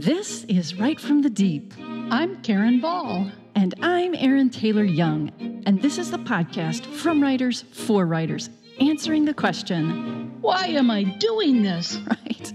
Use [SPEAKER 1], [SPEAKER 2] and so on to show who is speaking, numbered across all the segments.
[SPEAKER 1] This is Right from the Deep.
[SPEAKER 2] I'm Karen Ball.
[SPEAKER 1] And I'm Erin Taylor Young. And this is the podcast from writers for writers, answering the question,
[SPEAKER 2] why am I doing this?
[SPEAKER 1] Right.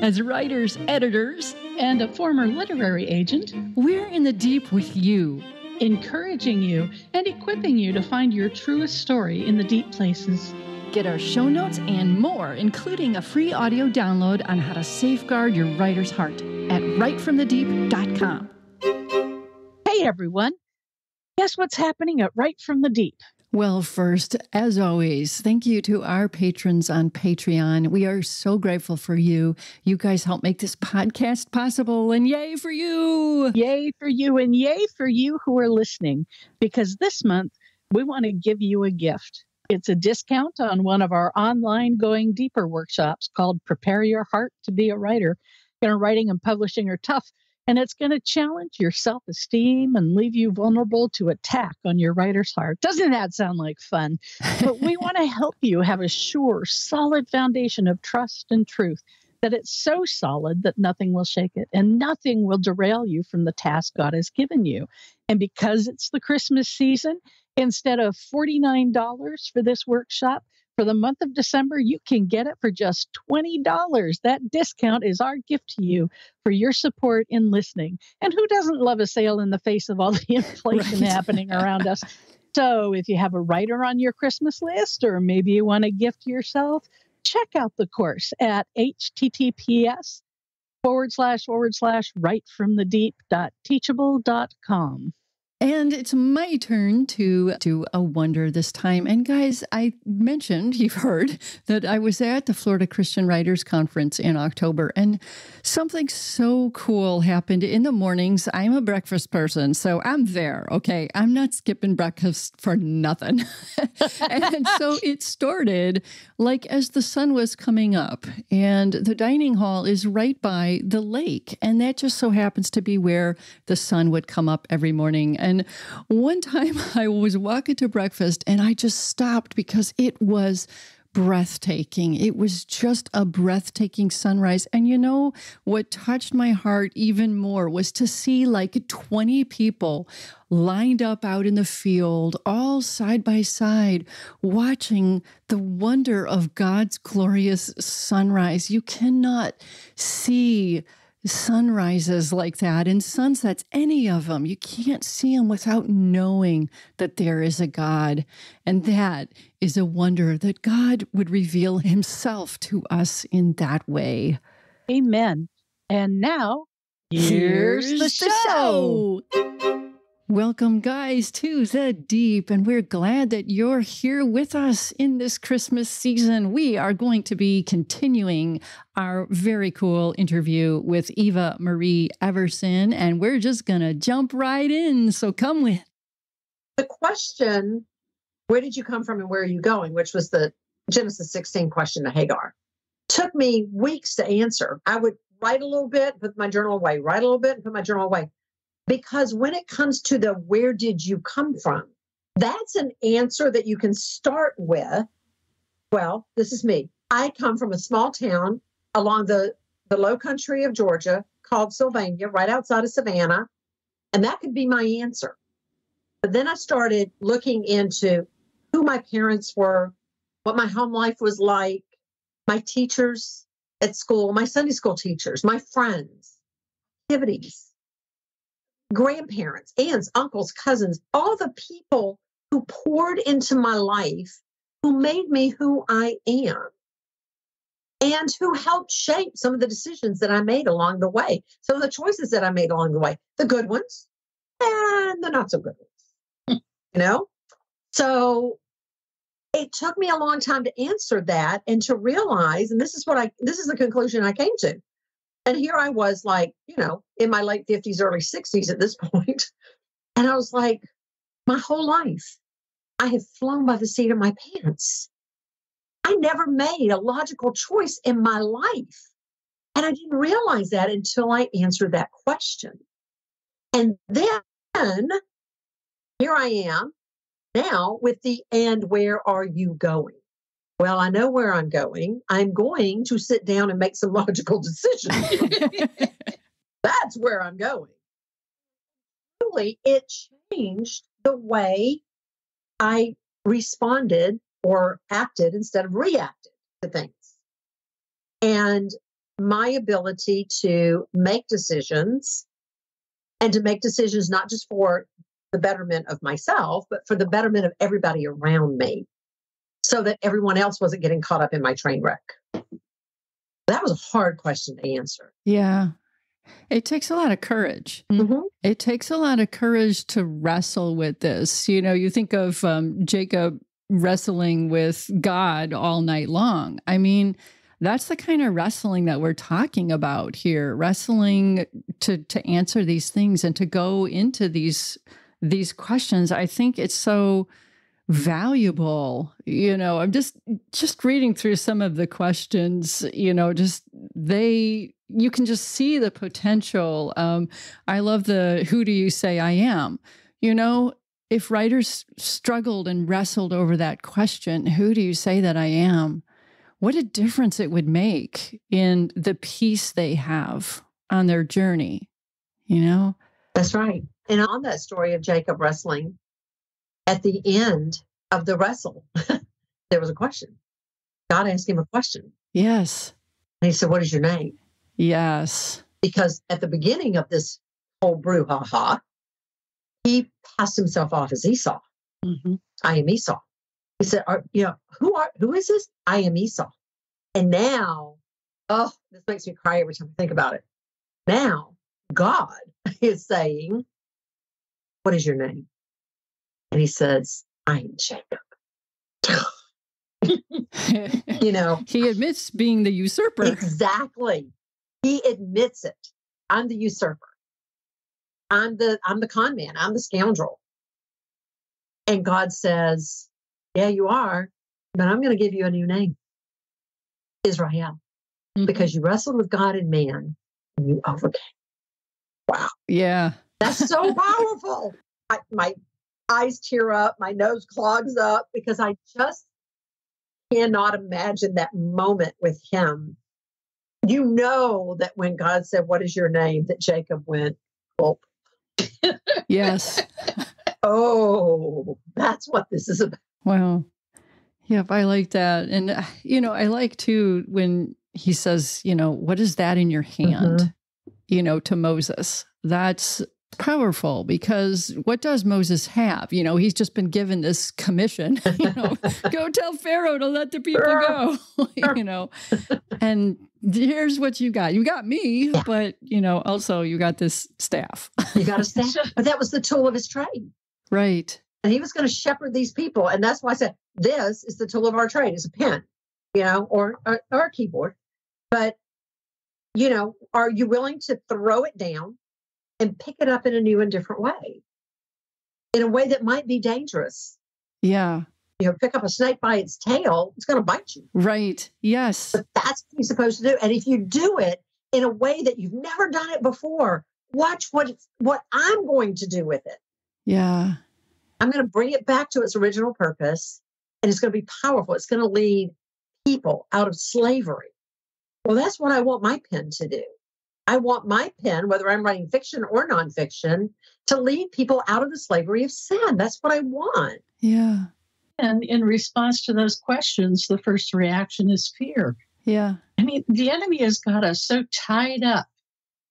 [SPEAKER 1] As writers, editors,
[SPEAKER 2] and a former literary agent,
[SPEAKER 1] we're in the deep with you,
[SPEAKER 2] encouraging you and equipping you to find your truest story in the deep places.
[SPEAKER 1] Get our show notes and more, including a free audio download on how to safeguard your writer's heart at rightfromthedeep.com.
[SPEAKER 2] Hey, everyone. Guess what's happening at Right from the Deep?
[SPEAKER 1] Well, first, as always, thank you to our patrons on Patreon. We are so grateful for you. You guys help make this podcast possible, and yay for you!
[SPEAKER 2] Yay for you, and yay for you who are listening, because this month we want to give you a gift. It's a discount on one of our online Going Deeper workshops called Prepare Your Heart to Be a Writer. Writing and publishing are tough, and it's going to challenge your self-esteem and leave you vulnerable to attack on your writer's heart. Doesn't that sound like fun? But we want to help you have a sure, solid foundation of trust and truth, that it's so solid that nothing will shake it and nothing will derail you from the task God has given you. And because it's the Christmas season, instead of $49 for this workshop, for the month of December, you can get it for just $20. That discount is our gift to you for your support in listening. And who doesn't love a sale in the face of all the inflation happening around us? So if you have a writer on your Christmas list, or maybe you want to gift yourself, check out the course at https://rightfromthedeep.teachable.com.
[SPEAKER 1] And it's my turn to do a wonder this time. And guys, I mentioned, you've heard, that I was at the Florida Christian Writers Conference in October, and something so cool happened in the mornings. I'm a breakfast person, so I'm there, okay? I'm not skipping breakfast for nothing. And so it started like as the sun was coming up, and the dining hall is right by the lake, and that just so happens to be where the sun would come up every morning. And one time I was walking to breakfast and I just stopped because it was breathtaking. It was just a breathtaking sunrise. And you know what touched my heart even more was to see like 20 people lined up out in the field, all side by side, watching the wonder of God's glorious sunrise. You cannot see sunrises like that and sunsets, any of them. You can't see them without knowing that there is a God. And that is a wonder that God would reveal himself to us in that way.
[SPEAKER 2] Amen. And now, here's the show.
[SPEAKER 1] Welcome, guys, to The Deep, and we're glad that you're here with us in this Christmas season. We are going to be continuing our very cool interview with Eva Marie Everson, and we're just going to jump right in, so come with.
[SPEAKER 3] The question, where did you come from and where are you going, which was the Genesis 16 question to Hagar, took me weeks to answer. I would write a little bit, put my journal away, write a little bit, put my journal away. Because when it comes to the where did you come from, that's an answer that you can start with. Well, this is me. I come from a small town along the low country of Georgia called Sylvania, right outside of Savannah. And that could be my answer. But then I started looking into who my parents were, what my home life was like, my teachers at school, my Sunday school teachers, my friends, activities, grandparents, aunts, uncles, cousins, all the people who poured into my life, who made me who I am, and who helped shape some of the decisions that I made along the way, some of the choices that I made along the way, the good ones and the not so good ones, So it took me a long time to answer that and to realize, and this is the conclusion I came to. And here I was like, in my late 50s, early 60s at this point. And I was like, my whole life, I have flown by the seat of my pants. I never made a logical choice in my life. And I didn't realize that until I answered that question. And then here I am now with the, and where are you going? Well, I know where I'm going. I'm going to sit down and make some logical decisions. that's where I'm going. Really, it changed the way I responded or acted instead of reacted to things. And my ability to make decisions, and to make decisions not just for the betterment of myself, but for the betterment of everybody around me, so that everyone else wasn't getting caught up in my train wreck. That was a hard question to answer.
[SPEAKER 1] Yeah. It takes a lot of courage.
[SPEAKER 3] Mm-hmm.
[SPEAKER 1] It takes a lot of courage to wrestle with this. You know, you think of Jacob wrestling with God all night long. I mean, that's the kind of wrestling that we're talking about here, wrestling to answer these things and to go into these questions. I think it's so valuable. You know, I'm just reading through some of the questions, you know, you can just see the potential. I love who do you say I am? You know, if writers struggled and wrestled over that question, who do you say that I am? What a difference it would make in the peace they have on their journey, you know?
[SPEAKER 3] That's right. And on that story of Jacob wrestling, at the end of the wrestle, there was a question. God asked him a question.
[SPEAKER 1] Yes.
[SPEAKER 3] And he said, "What is your name?"
[SPEAKER 1] Yes.
[SPEAKER 3] Because at the beginning of this whole brouhaha, he passed himself off as Esau.
[SPEAKER 2] Mm-hmm.
[SPEAKER 3] I am Esau. He said, who is this? I am Esau. And now, oh, this makes me cry every time I think about it. Now, God is saying, "What is your name?" And he says, "I am Jacob." You know,
[SPEAKER 1] he admits being the usurper.
[SPEAKER 3] Exactly. He admits it. I'm the usurper. I'm the con man. I'm the scoundrel. And God says, "Yeah, you are, but I'm going to give you a new name, Israel, because you wrestled with God and man and you overcame." Wow.
[SPEAKER 1] Yeah.
[SPEAKER 3] That's so powerful. My eyes tear up, my nose clogs up, because I just cannot imagine that moment with him. You know that when God said, "What is your name?" that Jacob went, "Gulp."
[SPEAKER 1] Yes.
[SPEAKER 3] Oh, that's what this is about.
[SPEAKER 1] Wow. Yep, I like that. And, you know, I like too when he says, you know, "What is that in your hand?" You know, to Moses. That's powerful, because what does Moses have? You know, he's just been given this commission, you know, go tell Pharaoh to let the people go, you know, and here's what you got. You got me, but, you know, also you got this staff.
[SPEAKER 3] You got a staff. But that was the tool of his trade.
[SPEAKER 1] Right.
[SPEAKER 3] And he was going to shepherd these people. And that's why I said, this is the tool of our trade. It's a pen, you know, or a keyboard. But, you know, are you willing to throw it down and pick it up in a new and different way? In a way that might be dangerous.
[SPEAKER 1] Yeah.
[SPEAKER 3] You know, pick up a snake by its tail, it's going to bite you.
[SPEAKER 1] Right. Yes.
[SPEAKER 3] But that's what you're supposed to do. And if you do it in a way that you've never done it before, watch what I'm going to do with it.
[SPEAKER 1] Yeah.
[SPEAKER 3] I'm going to bring it back to its original purpose, and it's going to be powerful. It's going to lead people out of slavery. Well, that's what I want my pen to do. I want my pen, whether I'm writing fiction or nonfiction, to lead people out of the slavery of sin. That's what I want.
[SPEAKER 1] Yeah.
[SPEAKER 2] And in response to those questions, the first reaction is fear.
[SPEAKER 1] Yeah.
[SPEAKER 2] I mean, the enemy has got us so tied up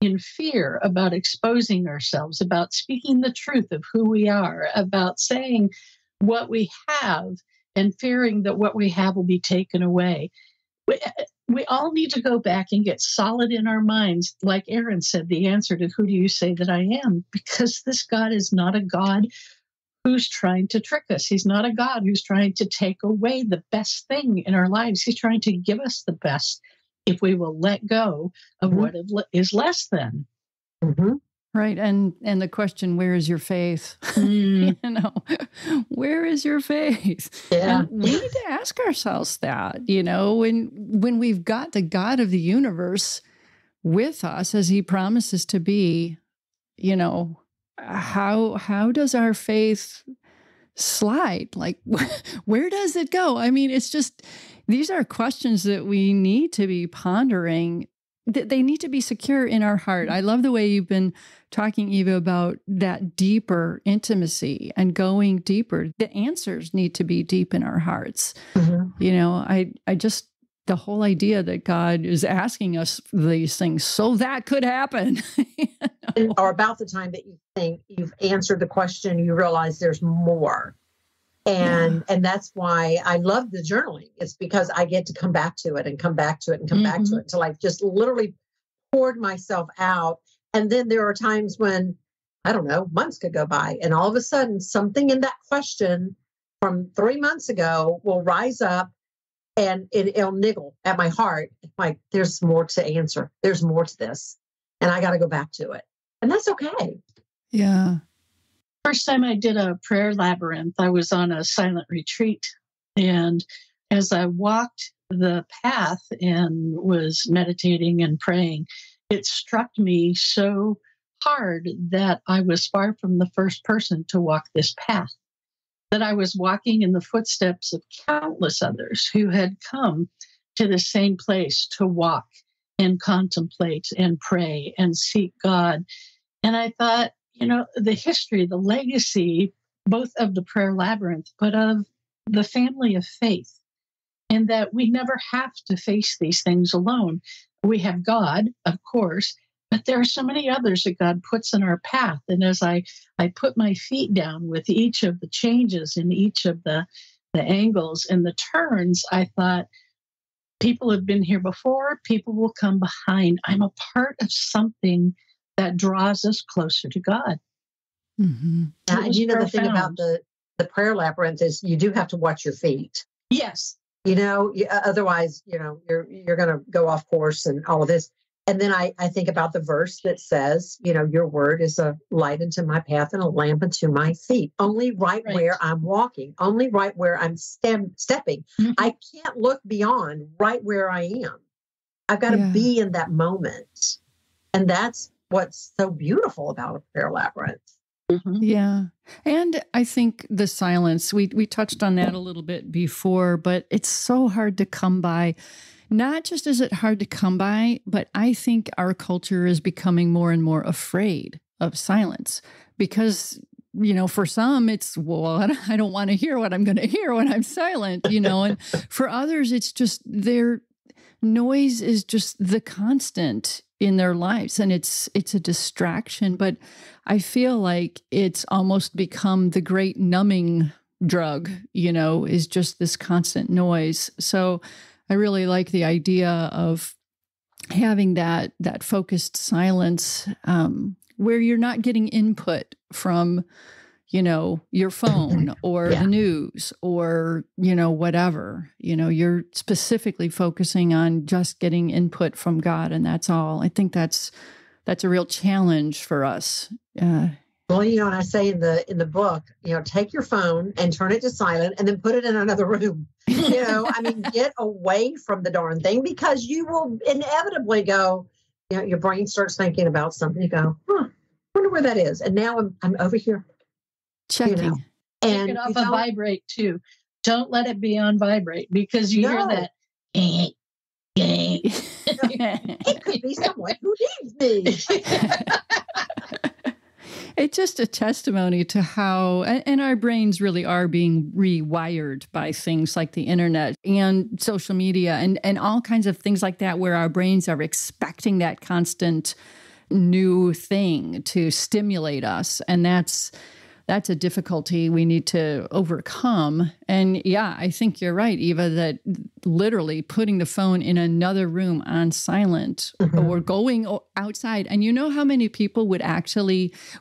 [SPEAKER 2] in fear about exposing ourselves, about speaking the truth of who we are, about saying what we have, and fearing that what we have will be taken away. We all need to go back and get solid in our minds. Like Aaron said, the answer to who do you say that I am? Because this God is not a God who's trying to trick us. He's not a God who's trying to take away the best thing in our lives. He's trying to give us the best if we will let go of what is less than.
[SPEAKER 1] Right. And the question, where is your faith? You know, where is your faith?
[SPEAKER 3] Yeah.
[SPEAKER 1] And we need to ask ourselves that, you know, when we've got the God of the universe with us as he promises to be, you know, how does our faith slide? Like, where does it go? I mean, it's just, these are questions that we need to be pondering they need to be secure in our heart. I love the way you've been talking, Eva, about that deeper intimacy and going deeper. The answers need to be deep in our hearts. You know, I just, the whole idea that God is asking us these things so that could happen.
[SPEAKER 3] Or about the time that you think you've answered the question, you realize there's more. And that's why I love the journaling. It's because I get to come back to it and come back to it and come back to it until I've just literally poured myself out. And then there are times when, I don't know, months could go by, and all of a sudden something in that question from 3 months ago will rise up, and it'll niggle at my heart. Like, there's more to answer. There's more to this. And I got to go back to it. And that's okay.
[SPEAKER 1] Yeah.
[SPEAKER 2] First time I did a prayer labyrinth, I was on a silent retreat. And as I walked the path and was meditating and praying, it struck me so hard that I was far from the first person to walk this path, that I was walking in the footsteps of countless others who had come to the same place to walk and contemplate and pray and seek God. And I thought, you know, the history, the legacy, both of the prayer labyrinth, but of the family of faith, and that we never have to face these things alone. We have God, of course, but there are so many others that God puts in our path. And as I put my feet down with each of the changes in each of the angles and the turns, I thought, people have been here before, people will come behind. I'm a part of something that draws us closer to God.
[SPEAKER 3] And you know, the thing about the prayer labyrinth is you do have to watch your feet.
[SPEAKER 2] Yes.
[SPEAKER 3] You know, otherwise, you know, you're going to go off course and all of this. And then I think about the verse that says, you know, your word is a light unto my path and a lamp unto my feet. Only right where I'm walking, only right where I'm stepping. I can't look beyond right where I am. I've got to be in that moment. And that's what's so beautiful about a prayer labyrinth.
[SPEAKER 1] Yeah. And I think the silence, we touched on that a little bit before, but it's so hard to come by. Not just is it hard to come by, but I think our culture is becoming more and more afraid of silence because, you know, for some it's, well, I don't want to hear what I'm going to hear when I'm silent, you know, and for others, it's just their noise is just the constant in their lives, and it's a distraction. But I feel like it's almost become the great numbing drug, you know, is just this constant noise. So I really like the idea of having that focused silence where you're not getting input from, you know, your phone or the news or, you know, whatever. You know, you're specifically focusing on just getting input from God, and that's all. I think that's a real challenge for us.
[SPEAKER 3] Well, you know, and I say in the book, you know, take your phone and turn it to silent and then put it in another room. You know, I mean, get away from the darn thing, because you will inevitably go, you know, your brain starts thinking about something. You go, wonder where that is. And now I'm over here.
[SPEAKER 1] Checking.
[SPEAKER 3] You know,
[SPEAKER 2] and take it off a vibrate too. Don't let it be on vibrate, because you hear that.
[SPEAKER 3] It could be someone who needs me.
[SPEAKER 1] It's just a testimony to how, and our brains really are being rewired by things like the internet and social media and all kinds of things like that, where our brains are expecting that constant new thing to stimulate us. And that's a difficulty we need to overcome. And yeah, I think you're right, Eva, that literally putting the phone in another room on silent or going outside. And you know how many people would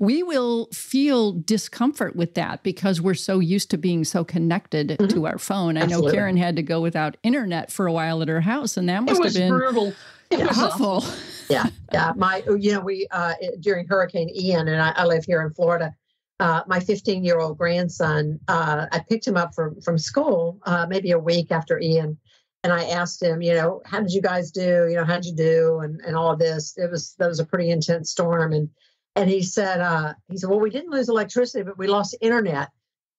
[SPEAKER 1] we will feel discomfort with that because we're so used to being so connected to our phone. I know Karen had to go without internet for a while at her house, and that must have been
[SPEAKER 2] brutal.
[SPEAKER 1] It was awful.
[SPEAKER 3] Yeah. We during Hurricane Ian, and I live here in Florida. My 15-year-old grandson, I picked him up from school maybe a week after Ian, and I asked him, you know, how did you guys do? You know, how'd you do? And all of this. That was a pretty intense storm, and he said, well, we didn't lose electricity, but we lost internet.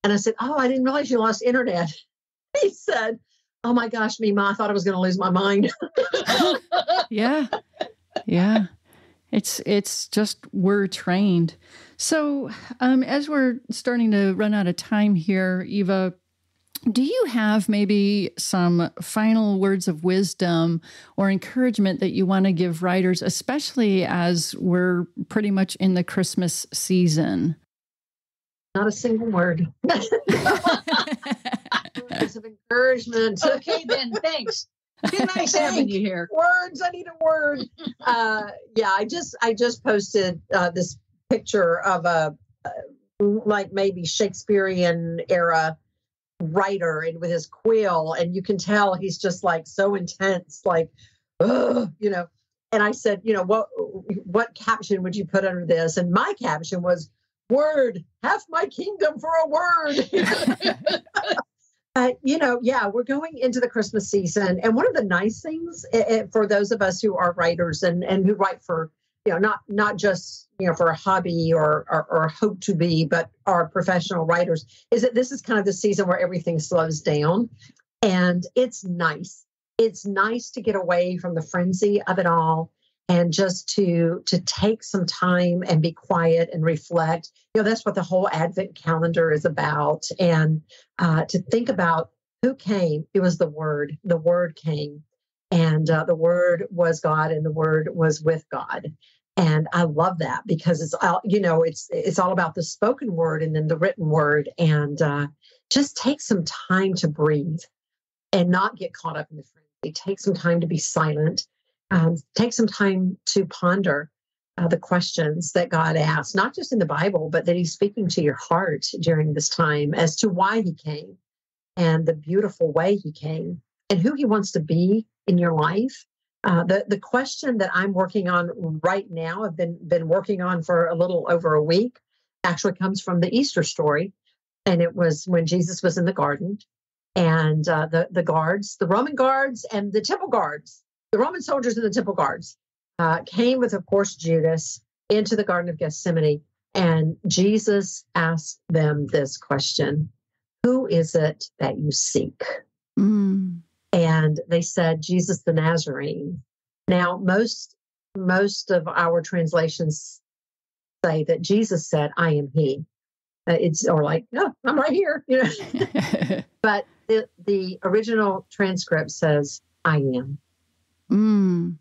[SPEAKER 3] And I said, oh, I didn't realize you lost internet. He said, Oh my gosh, Mima, I thought I was going to lose my mind.
[SPEAKER 1] Yeah. Yeah. It's just we're trained. So as we're starting to run out of time here, Eva, do you have maybe some final words of wisdom or encouragement that you want to give writers, especially as we're pretty much in the Christmas season?
[SPEAKER 3] Not a single word. Words of encouragement.
[SPEAKER 2] Okay, then. Thanks. Been nice having you here.
[SPEAKER 3] Words. I need a word. Yeah, I just posted this picture of a like maybe Shakespearean era writer and with his quill, and you can tell he's just like so intense, like, ugh, you know. And I said, you know, what caption would you put under this? And my caption was, "Word, half my kingdom for a word." You know, yeah, we're going into the Christmas season. And one of the nice things for those of us who are writers and who write for, you know, not just, you know, for a hobby or hope to be, but are professional writers, is that this is kind of the season where everything slows down. And it's nice. It's nice to get away from the frenzy of it all and just to take some time and be quiet and reflect. You know, that's what the whole Advent calendar is about. And to think about who came. It was the Word. The Word came. And the Word was God, and the Word was with God. And I love that because it's all, you know, it's all about the spoken word and then the written word. And just take some time to breathe and not get caught up in the frenzy. Take some time to be silent. Take some time to ponder the questions that God asks, not just in the Bible, but that He's speaking to your heart during this time as to why He came and the beautiful way He came and who He wants to be in your life. The question that I'm working on right now, I've been working on for a little over a week, actually comes from the Easter story. And it was when Jesus was in the garden and the guards, the Roman guards and the temple guards, the Roman soldiers and the temple guards came with, of course, Judas into the Garden of Gethsemane. And Jesus asked them this question: "Who is it that you seek?" Mm. And they said, "Jesus the Nazarene." Now, most of our translations say that Jesus said, "I am He." It's or like, "No, I'm right here," you know. But the original transcript says, "I am." Mm.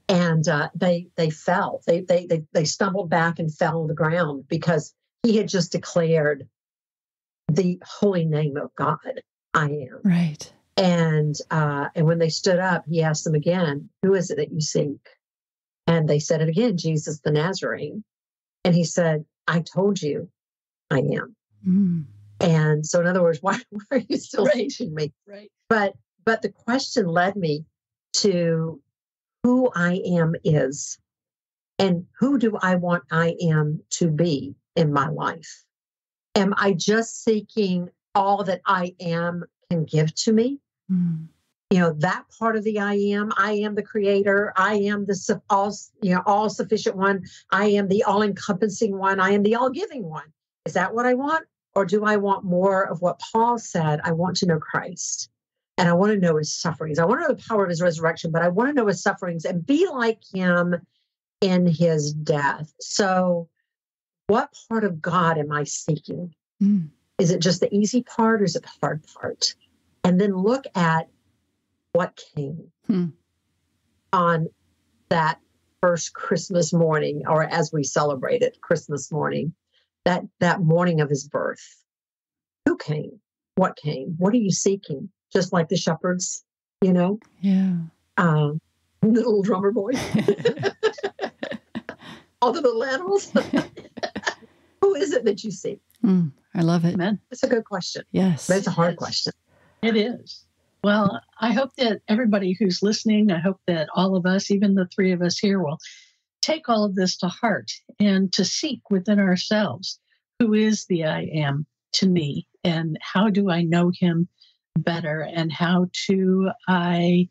[SPEAKER 3] And they fell. They stumbled back and fell on the ground because He had just declared the holy name of God. I am.
[SPEAKER 1] Right.
[SPEAKER 3] And when they stood up, He asked them again, "Who is it that you seek?" And they said it again, "Jesus the Nazarene." And He said, "I told you, I am." Mm. And so, in other words, why are you still seeking me?
[SPEAKER 2] Right.
[SPEAKER 3] But the question led me to who I am is, and who do I want I am to be in my life? Am I just seeking all that I am can give to me? Mm. You know, that part of the I am the creator. I am the all sufficient one. I am the all encompassing one. I am the all giving one. Is that what I want? Or do I want more of what Paul said? I want to know Christ and I want to know His sufferings. I want to know the power of His resurrection, but I want to know His sufferings and be like Him in His death. So what part of God am I seeking? Mm. Is it just the easy part or is it the hard part? And then look at what came on that first Christmas morning, or as we celebrated Christmas morning, that morning of His birth. Who came? What came? What are you seeking? Just like the shepherds, you know?
[SPEAKER 1] Yeah.
[SPEAKER 3] The little drummer boy. All the little animals. Who is it that you seek?
[SPEAKER 1] I love it.
[SPEAKER 2] Amen.
[SPEAKER 3] It's a good question.
[SPEAKER 1] Yes.
[SPEAKER 3] But it's a hard question.
[SPEAKER 2] It is. Well, I hope that everybody who's listening, I hope that all of us, even the three of us here, will take all of this to heart and to seek within ourselves, who is the I am to me, and how do I know Him better, and how do I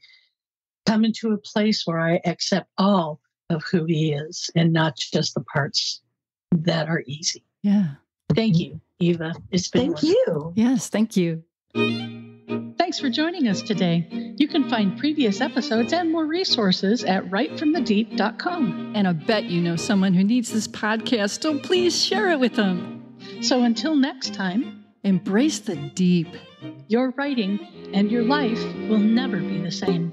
[SPEAKER 2] come into a place where I accept all of who He is and not just the parts that are easy.
[SPEAKER 1] Yeah.
[SPEAKER 2] Thank you, Eva. It's been
[SPEAKER 3] Thank you.
[SPEAKER 1] Yes, thank you.
[SPEAKER 2] Thanks Thanks for joining us today. You can find previous episodes and more resources at writefromthedeep.com.
[SPEAKER 1] And I bet you know someone who needs this podcast, so please share it with them.
[SPEAKER 2] So until next time,
[SPEAKER 1] embrace the deep.
[SPEAKER 2] Your writing and your life will never be the same.